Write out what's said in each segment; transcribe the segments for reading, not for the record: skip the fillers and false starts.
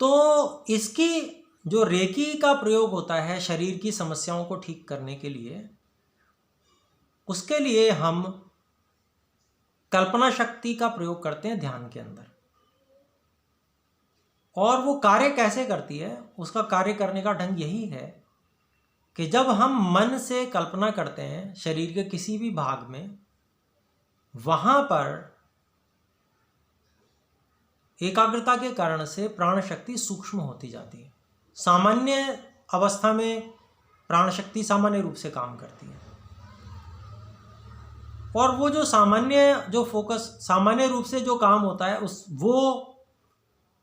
तो इसकी जो रेकी का प्रयोग होता है शरीर की समस्याओं को ठीक करने के लिए, उसके लिए हम कल्पना शक्ति का प्रयोग करते हैं ध्यान के अंदर। और वो कार्य कैसे करती है, उसका कार्य करने का ढंग यही है कि जब हम मन से कल्पना करते हैं शरीर के किसी भी भाग में, वहाँ पर एकाग्रता के कारण से प्राण शक्ति सूक्ष्म होती जाती है। सामान्य अवस्था में प्राण शक्ति सामान्य रूप से काम करती है, और वो जो सामान्य रूप से जो काम होता है वो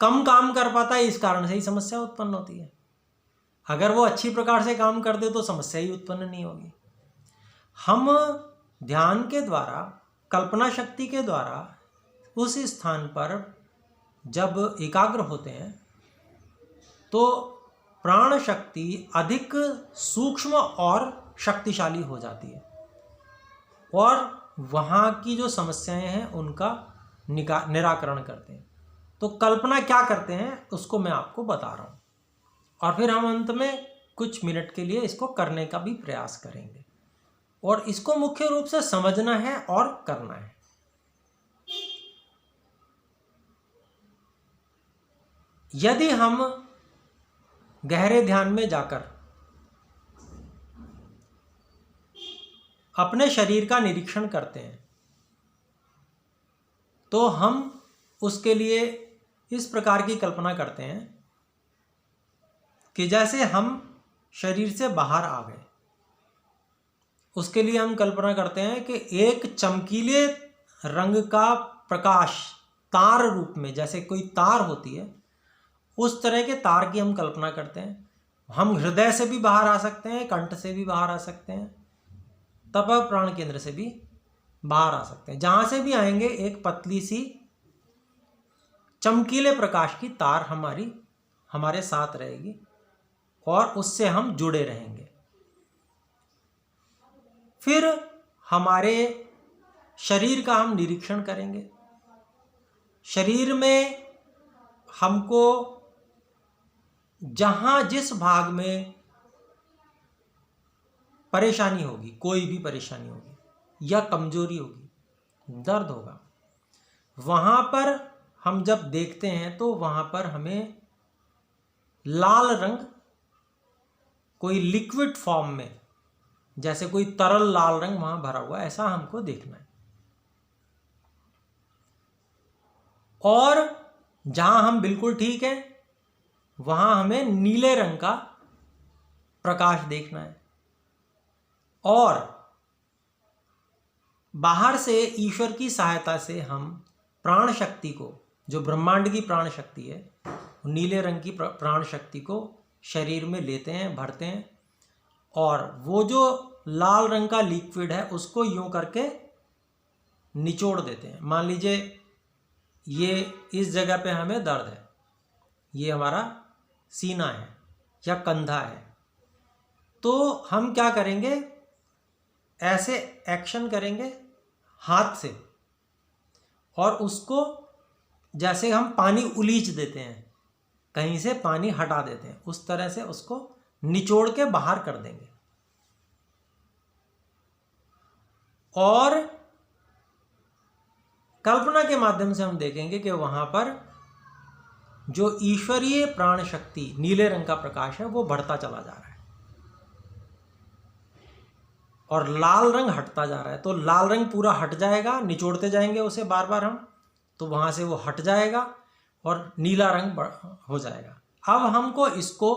कम काम कर पाता है, इस कारण से ही समस्या उत्पन्न होती है। अगर वो अच्छी प्रकार से काम कर दे तो समस्या ही उत्पन्न नहीं होगी। हम ध्यान के द्वारा, कल्पना शक्ति के द्वारा उस स्थान पर जब एकाग्र होते हैं तो प्राण शक्ति अधिक सूक्ष्म और शक्तिशाली हो जाती है, और वहाँ की जो समस्याएं हैं उनका निराकरण करते हैं। तो कल्पना क्या करते हैं उसको मैं आपको बता रहा हूँ, और फिर हम अंत में कुछ मिनट के लिए इसको करने का भी प्रयास करेंगे, और इसको मुख्य रूप से समझना है और करना है। यदि हम गहरे ध्यान में जाकर अपने शरीर का निरीक्षण करते हैं तो हम उसके लिए इस प्रकार की कल्पना करते हैं कि जैसे हम शरीर से बाहर आ गए। उसके लिए हम कल्पना करते हैं कि एक चमकीले रंग का प्रकाश तार रूप में, जैसे कोई तार होती है उस तरह के तार की हम कल्पना करते हैं। हम हृदय से भी बाहर आ सकते हैं, कंठ से भी बाहर आ सकते हैं, तप प्राण केंद्र से भी बाहर आ सकते हैं। जहाँ से भी आएंगे एक पतली सी चमकीले प्रकाश की तार हमारे साथ रहेगी, और उससे हम जुड़े रहेंगे। फिर हमारे शरीर का हम निरीक्षण करेंगे। शरीर में हमको जहाँ जिस भाग में परेशानी होगी, कोई भी परेशानी होगी या कमजोरी होगी, दर्द होगा, वहाँ पर हम जब देखते हैं तो वहाँ पर हमें लाल रंग कोई लिक्विड फॉर्म में, जैसे कोई तरल लाल रंग वहाँ भरा हुआ, ऐसा हमको देखना है। और जहाँ हम बिल्कुल ठीक हैं वहाँ हमें नीले रंग का प्रकाश देखना है, और बाहर से ईश्वर की सहायता से हम प्राण शक्ति को, जो ब्रह्मांड की प्राण शक्ति है, नीले रंग की प्राण शक्ति को शरीर में लेते हैं, भरते हैं, और वो जो लाल रंग का लिक्विड है उसको यूं करके निचोड़ देते हैं। मान लीजिए ये इस जगह पे हमें दर्द है, ये हमारा सीना है या कंधा है, तो हम क्या करेंगे, ऐसे एक्शन करेंगे हाथ से, और उसको जैसे हम पानी उलीच देते हैं, कहीं से पानी हटा देते हैं, उस तरह से उसको निचोड़ के बाहर कर देंगे। और कल्पना के माध्यम से हम देखेंगे कि वहां पर जो ईश्वरीय प्राण शक्ति नीले रंग का प्रकाश है वो बढ़ता चला जा रहा है, और लाल रंग हटता जा रहा है। तो लाल रंग पूरा हट जाएगा, निचोड़ते जाएंगे उसे बार बार हम, तो वहाँ से वो हट जाएगा और नीला रंग हो जाएगा। अब हमको इसको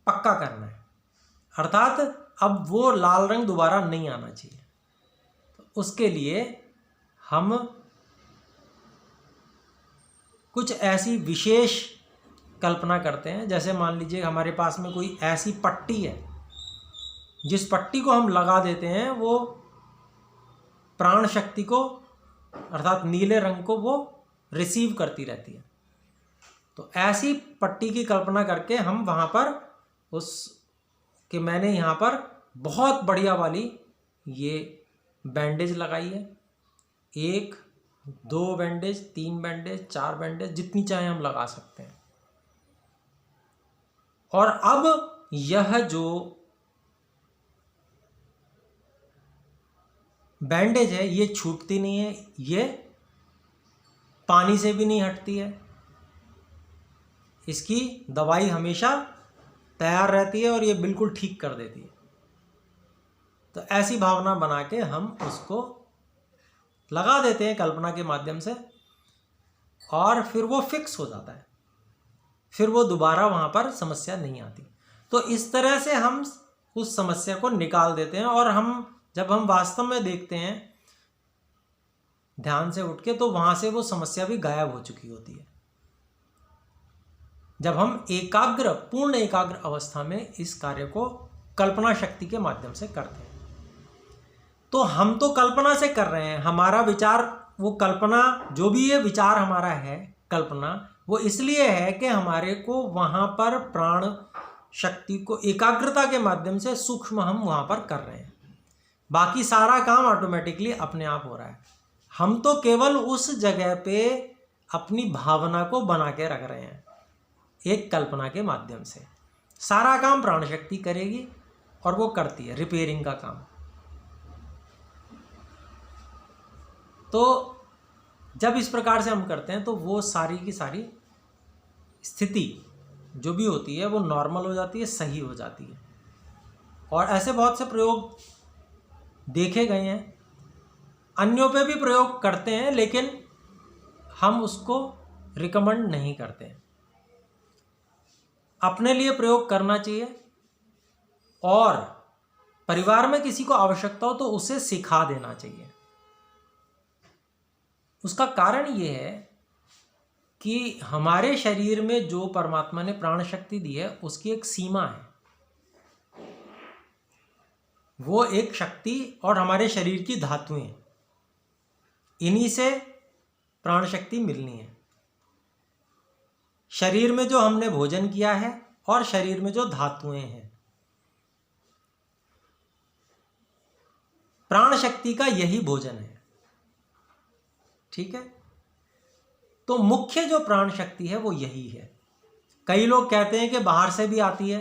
पक्का करना है, अर्थात अब वो लाल रंग दोबारा नहीं आना चाहिए। तो उसके लिए हम कुछ ऐसी विशेष कल्पना करते हैं, जैसे मान लीजिए हमारे पास में कोई ऐसी पट्टी है, जिस पट्टी को हम लगा देते हैं वो प्राण शक्ति को, अर्थात नीले रंग को, वो रिसीव करती रहती है। तो ऐसी पट्टी की कल्पना करके हम वहाँ पर कि मैंने यहाँ पर बहुत बढ़िया वाली ये बैंडेज लगाई है, 1, 2 बैंडेज, 3 बैंडेज, 4 बैंडेज, जितनी चाहे हम लगा सकते हैं। और अब यह जो बैंडेज है ये छूटती नहीं है, ये पानी से भी नहीं हटती है, इसकी दवाई हमेशा तैयार रहती है और ये बिल्कुल ठीक कर देती है। तो ऐसी भावना बना के हम उसको लगा देते हैं कल्पना के माध्यम से, और फिर वो फिक्स हो जाता है, फिर वो दोबारा वहाँ पर समस्या नहीं आती। तो इस तरह से हम उस समस्या को निकाल देते हैं, और जब हम वास्तव में देखते हैं ध्यान से उठ के, तो वहाँ से वो समस्या भी गायब हो चुकी होती है। जब हम पूर्ण एकाग्र अवस्था में इस कार्य को कल्पना शक्ति के माध्यम से करते हैं, तो हम तो कल्पना से कर रहे हैं, हमारा विचार, वो कल्पना जो भी ये विचार हमारा है कल्पना, वो इसलिए है कि हमारे को वहाँ पर प्राण शक्ति को एकाग्रता के माध्यम से सूक्ष्म हम वहाँ पर कर रहे हैं। बाकी सारा काम ऑटोमेटिकली अपने आप हो रहा है, हम तो केवल उस जगह पे अपनी भावना को बना के रख रहे हैं एक कल्पना के माध्यम से। सारा काम प्राण शक्ति करेगी और वो करती है रिपेयरिंग का काम। तो जब इस प्रकार से हम करते हैं तो वो सारी की सारी स्थिति जो भी होती है वो नॉर्मल हो जाती है, सही हो जाती है। और ऐसे बहुत से प्रयोग देखे गए हैं, अन्यों पे भी प्रयोग करते हैं, लेकिन हम उसको रिकमेंड नहीं करते हैं। अपने लिए प्रयोग करना चाहिए, और परिवार में किसी को आवश्यकता हो तो उसे सिखा देना चाहिए। उसका कारण ये है कि हमारे शरीर में जो परमात्मा ने प्राण शक्ति दी है उसकी एक सीमा है, वो एक शक्ति और हमारे शरीर की धातुएं, इन्हीं से प्राण शक्ति मिलनी है। शरीर में जो हमने भोजन किया है और शरीर में जो धातुएं हैं, प्राण शक्ति का यही भोजन है। ठीक है, तो मुख्य जो प्राण शक्ति है वो यही है। कई लोग कहते हैं कि बाहर से भी आती है,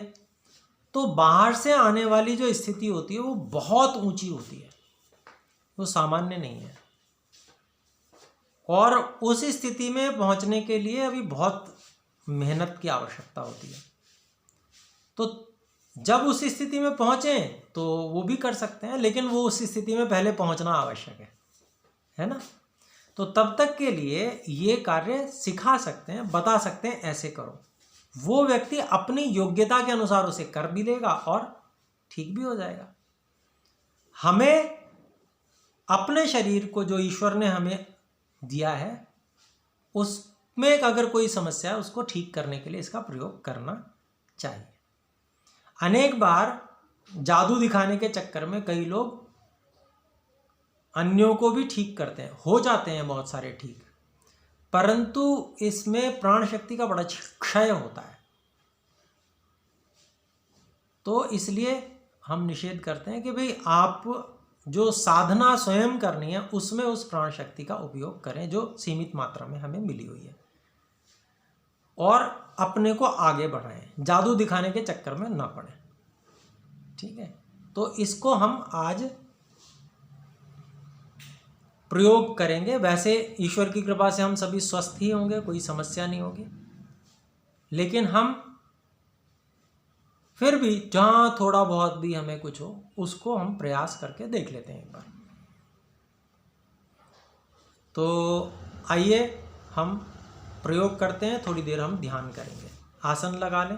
तो बाहर से आने वाली जो स्थिति होती है वो बहुत ऊंची होती है, वो सामान्य नहीं है, और उस स्थिति में पहुंचने के लिए अभी बहुत मेहनत की आवश्यकता होती है। तो जब उस स्थिति में पहुंचे तो वो भी कर सकते हैं, लेकिन वो उस स्थिति में पहले पहुंचना आवश्यक है ना। तो तब तक के लिए ये कार्य सिखा सकते हैं, बता सकते हैं ऐसे करो, वो व्यक्ति अपनी योग्यता के अनुसार उसे कर भी लेगा और ठीक भी हो जाएगा। हमें अपने शरीर को जो ईश्वर ने हमें दिया है उसमें अगर कोई समस्या है उसको ठीक करने के लिए इसका प्रयोग करना चाहिए। अनेक बार जादू दिखाने के चक्कर में कई लोग अन्यों को भी ठीक करते हैं, हो जाते हैं बहुत सारे ठीक, परंतु इसमें प्राण शक्ति का बड़ा क्षय होता है। तो इसलिए हम निषेध करते हैं कि भाई आप जो साधना स्वयं करनी है उसमें उस प्राण शक्ति का उपयोग करें जो सीमित मात्रा में हमें मिली हुई है, और अपने को आगे बढ़ाएं, जादू दिखाने के चक्कर में ना पड़े। ठीक है, तो इसको हम आज प्रयोग करेंगे। वैसे ईश्वर की कृपा से हम सभी स्वस्थ ही होंगे, कोई समस्या नहीं होगी, लेकिन हम फिर भी जहाँ थोड़ा बहुत भी हमें कुछ हो उसको हम प्रयास करके देख लेते हैं एक बार। तो आइए हम प्रयोग करते हैं, थोड़ी देर हम ध्यान करेंगे। आसन लगा लें,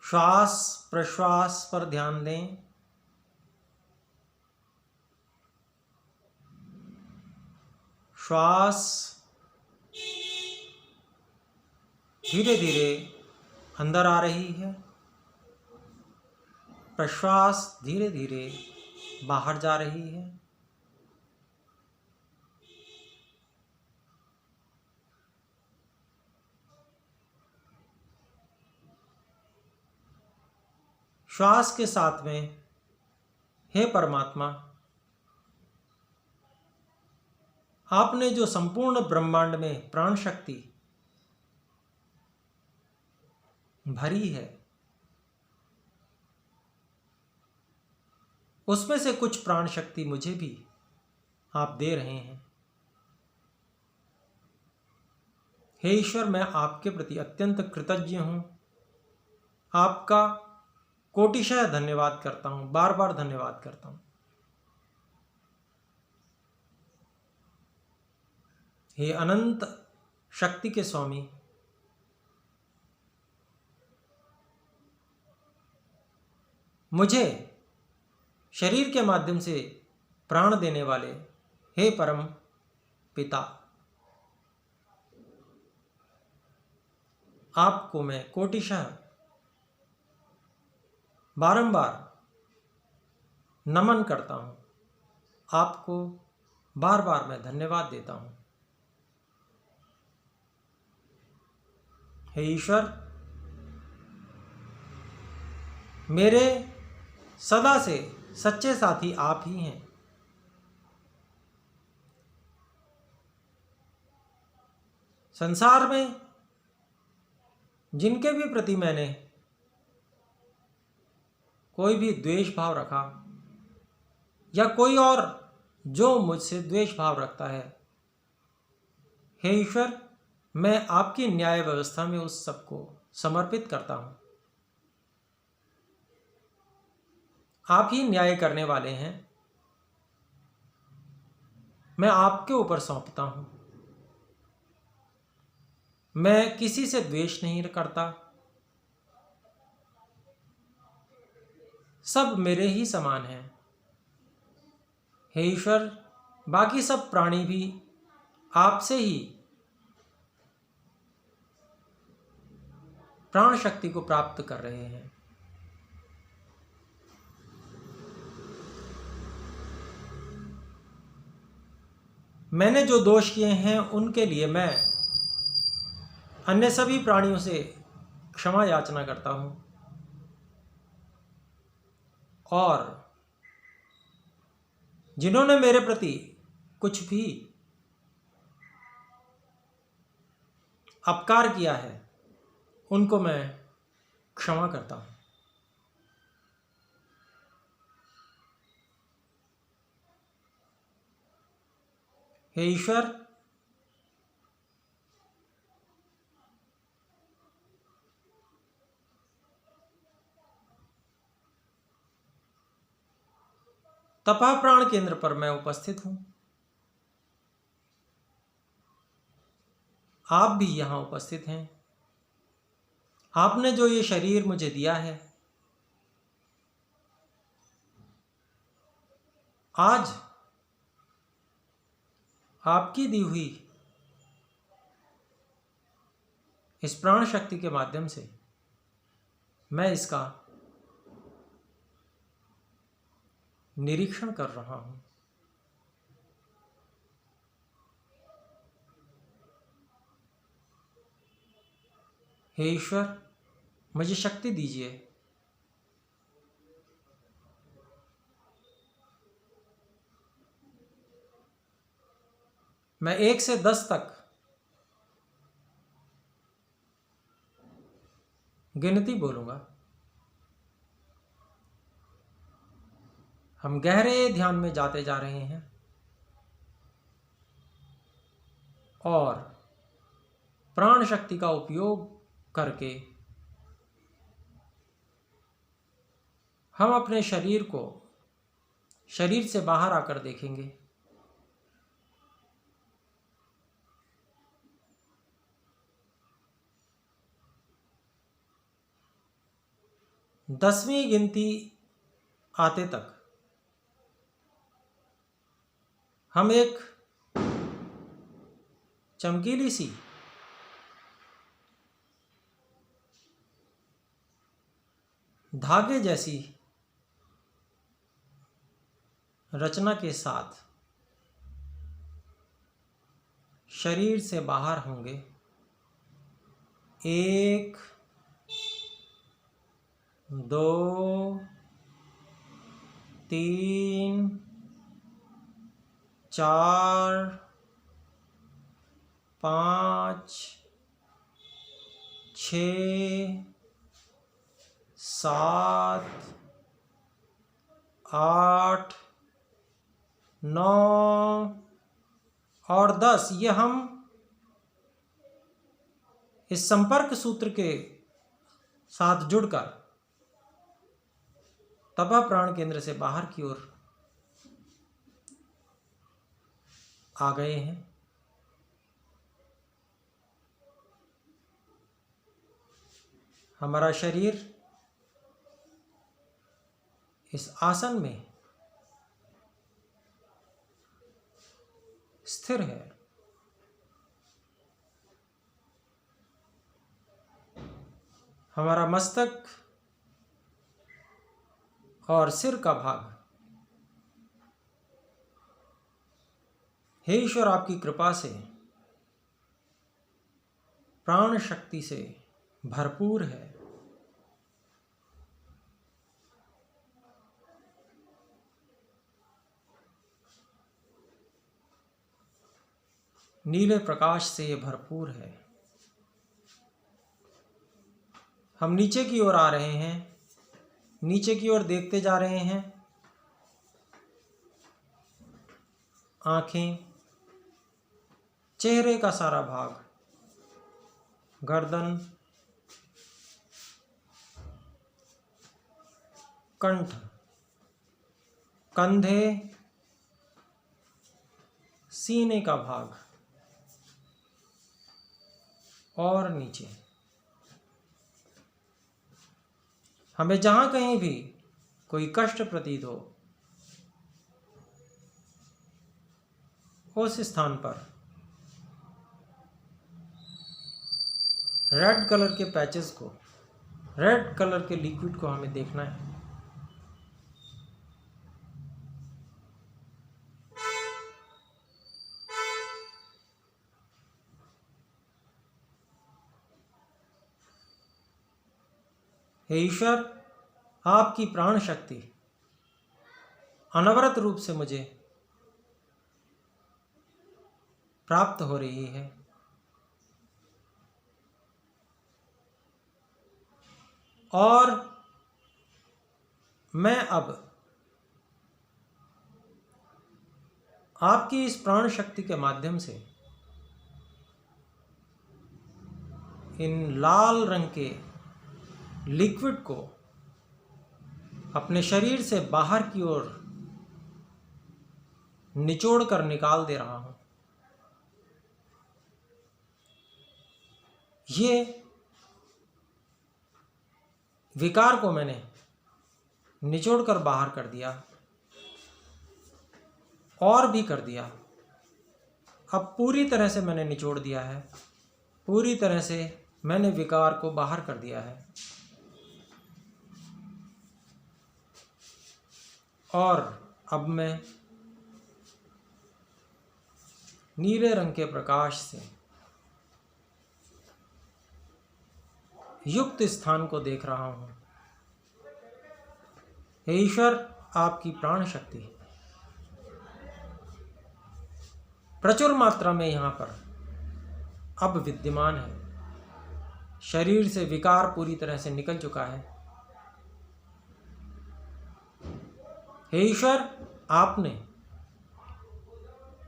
श्वास प्रश्वास पर ध्यान दें। श्वास धीरे धीरे अंदर आ रही है, प्रश्वास धीरे धीरे बाहर जा रही है। श्वास के साथ में हे परमात्मा, आपने जो संपूर्ण ब्रह्मांड में प्राण शक्ति भरी है, उसमें से कुछ प्राण शक्ति मुझे भी आप दे रहे हैं। हे ईश्वर, मैं आपके प्रति अत्यंत कृतज्ञ हूँ। आपका कोटिशः धन्यवाद करता हूँ, बार बार धन्यवाद करता हूँ। हे अनंत शक्ति के स्वामी, मुझे शरीर के माध्यम से प्राण देने वाले हे परम पिता, आपको मैं कोटिशः बारंबार नमन करता हूँ। आपको बार बार मैं धन्यवाद देता हूँ। हे ईश्वर, मेरे सदा से सच्चे साथी आप ही हैं। संसार में जिनके भी प्रति मैंने कोई भी द्वेष भाव रखा या कोई और जो मुझसे द्वेष भाव रखता है, हे ईश्वर, मैं आपकी न्याय व्यवस्था में उस सबको समर्पित करता हूँ। आप ही न्याय करने वाले हैं, मैं आपके ऊपर सौंपता हूँ। मैं किसी से द्वेष नहीं करता, सब मेरे ही समान हैं। हे ईश्वर, बाकी सब प्राणी भी आपसे ही प्राण शक्ति को प्राप्त कर रहे हैं। मैंने जो दोष किए हैं उनके लिए मैं अन्य सभी प्राणियों से क्षमा याचना करता हूं, और जिन्होंने मेरे प्रति कुछ भी अपकार किया है उनको मैं क्षमा करता हूं। हे ईश्वर, तपा प्राण केंद्र पर मैं उपस्थित हूं। आप भी यहां उपस्थित हैं। आपने जो ये शरीर मुझे दिया है, आज आपकी दी हुई इस प्राण शक्ति के माध्यम से मैं इसका निरीक्षण कर रहा हूं। हे ईश्वर, मुझे शक्ति दीजिए। मैं 1 से 10 तक गिनती बोलूंगा। हम गहरे ध्यान में जाते जा रहे हैं और प्राण शक्ति का उपयोग करके हम अपने शरीर को शरीर से बाहर आकर देखेंगे। दसवीं गिनती आते तक हम एक चमकीली सी धागे जैसी रचना के साथ शरीर से बाहर होंगे। 1, 2, 3 4 5 6 7 8 9 और 10। ये हम इस संपर्क सूत्र के साथ जुड़कर तपह प्राण केंद्र से बाहर की ओर आ गए हैं। हमारा शरीर इस आसन में स्थिर है। हमारा मस्तक और सिर का भाग, हे ईश्वर आपकी कृपा से प्राण शक्ति से भरपूर है। नीले प्रकाश से ये भरपूर है। हम नीचे की ओर आ रहे हैं, नीचे की ओर देखते जा रहे हैं। आंखें, चेहरे का सारा भाग, गर्दन, कंठ, कंधे, सीने का भाग और नीचे। हमें जहां कहीं भी कोई कष्ट प्रतीत हो, उस स्थान पर रेड कलर के पैचेस को, रेड कलर के लिक्विड को हमें देखना है। हे ईश्वर, आपकी प्राण शक्ति अनवरत रूप से मुझे प्राप्त हो रही है। और मैं अब आपकी इस प्राण शक्ति के माध्यम से इन लाल रंग के लिक्विड को अपने शरीर से बाहर की ओर निचोड़ कर निकाल दे रहा हूं। ये विकार को मैंने निचोड़ कर बाहर कर दिया और भी कर दिया। अब पूरी तरह से मैंने निचोड़ दिया है, पूरी तरह से मैंने विकार को बाहर कर दिया है। और अब मैं नीले रंग के प्रकाश से युक्त स्थान को देख रहा हूं। हे ईश्वर, आपकी प्राण शक्ति प्रचुर मात्रा में यहां पर अब विद्यमान है। शरीर से विकार पूरी तरह से निकल चुका है। हे ईश्वर, आपने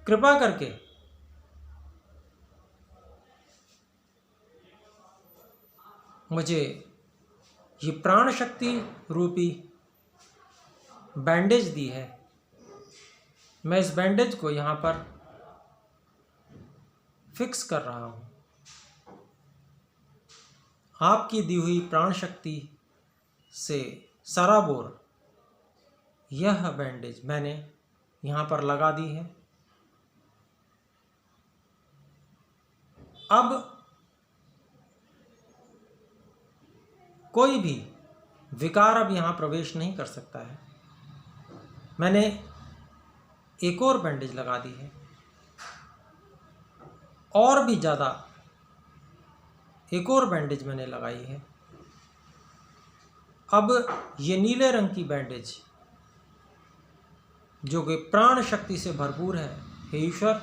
कृपा करके मुझे ये प्राण शक्ति रूपी बैंडेज दी है। मैं इस बैंडेज को यहाँ पर फिक्स कर रहा हूँ। आपकी दी हुई प्राण शक्ति से सराबोर यह बैंडेज मैंने यहाँ पर लगा दी है। अब कोई भी विकार अब यहाँ प्रवेश नहीं कर सकता है। मैंने एक और बैंडेज लगा दी है, और भी ज़्यादा एक और बैंडेज मैंने लगाई है। अब ये नीले रंग की बैंडेज जो कि प्राण शक्ति से भरपूर है। हे ईश्वर,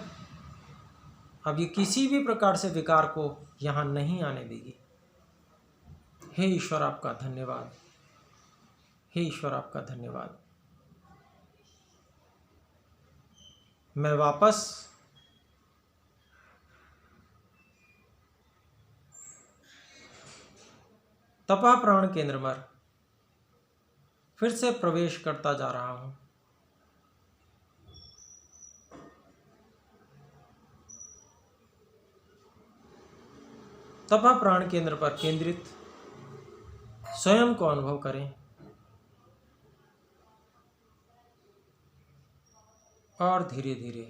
अब ये किसी भी प्रकार से विकार को यहाँ नहीं आने देगी। हे ईश्वर आपका धन्यवाद, हे ईश्वर आपका धन्यवाद। मैं वापस तपा प्राण केंद्र में फिर से प्रवेश करता जा रहा हूं। तपा प्राण केंद्र पर केंद्रित स्वयं को अनुभव करें और धीरे धीरे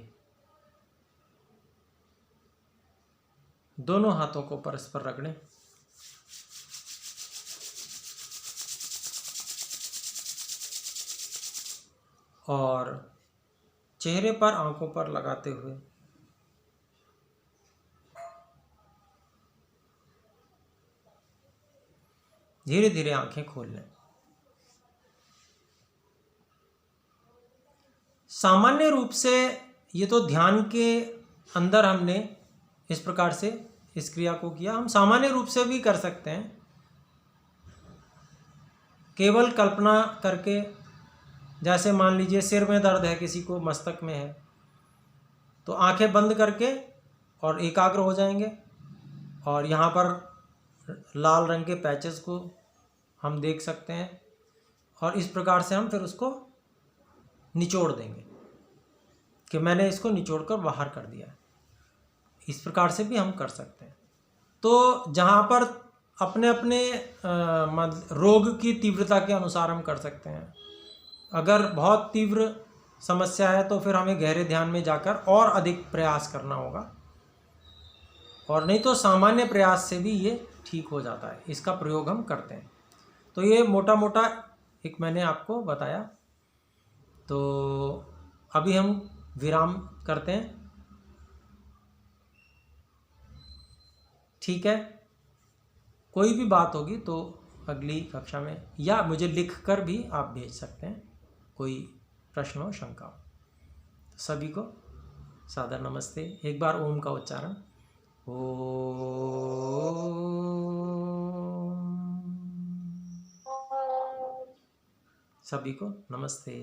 दोनों हाथों को परस्पर रगड़ें। और चेहरे पर आंखों पर लगाते हुए धीरे धीरे आंखें खोल लें। सामान्य रूप से ये तो ध्यान के अंदर हमने इस प्रकार से इस क्रिया को किया। हम सामान्य रूप से भी कर सकते हैं, केवल कल्पना करके। जैसे मान लीजिए सिर में दर्द है, किसी को मस्तक में है, तो आंखें बंद करके और एकाग्र हो जाएंगे और यहाँ पर लाल रंग के पैचेस को हम देख सकते हैं और इस प्रकार से हम फिर उसको निचोड़ देंगे कि मैंने इसको निचोड़ कर बाहर कर दिया। इस प्रकार से भी हम कर सकते हैं। तो जहाँ पर अपने अपने रोग की तीव्रता के अनुसार हम कर सकते हैं। अगर बहुत तीव्र समस्या है तो फिर हमें गहरे ध्यान में जाकर और अधिक प्रयास करना होगा, और नहीं तो सामान्य प्रयास से भी ये ठीक हो जाता है। इसका प्रयोग हम करते हैं। तो ये मोटा मोटा एक मैंने आपको बताया। तो अभी हम विराम करते हैं, ठीक है। कोई भी बात होगी तो अगली कक्षा में या मुझे लिख कर भी आप भेज सकते हैं, कोई प्रश्न हो, शंका हो। तो सभी को सादर नमस्ते। एक बार ओम का उच्चारण। ओम। सभी को नमस्ते।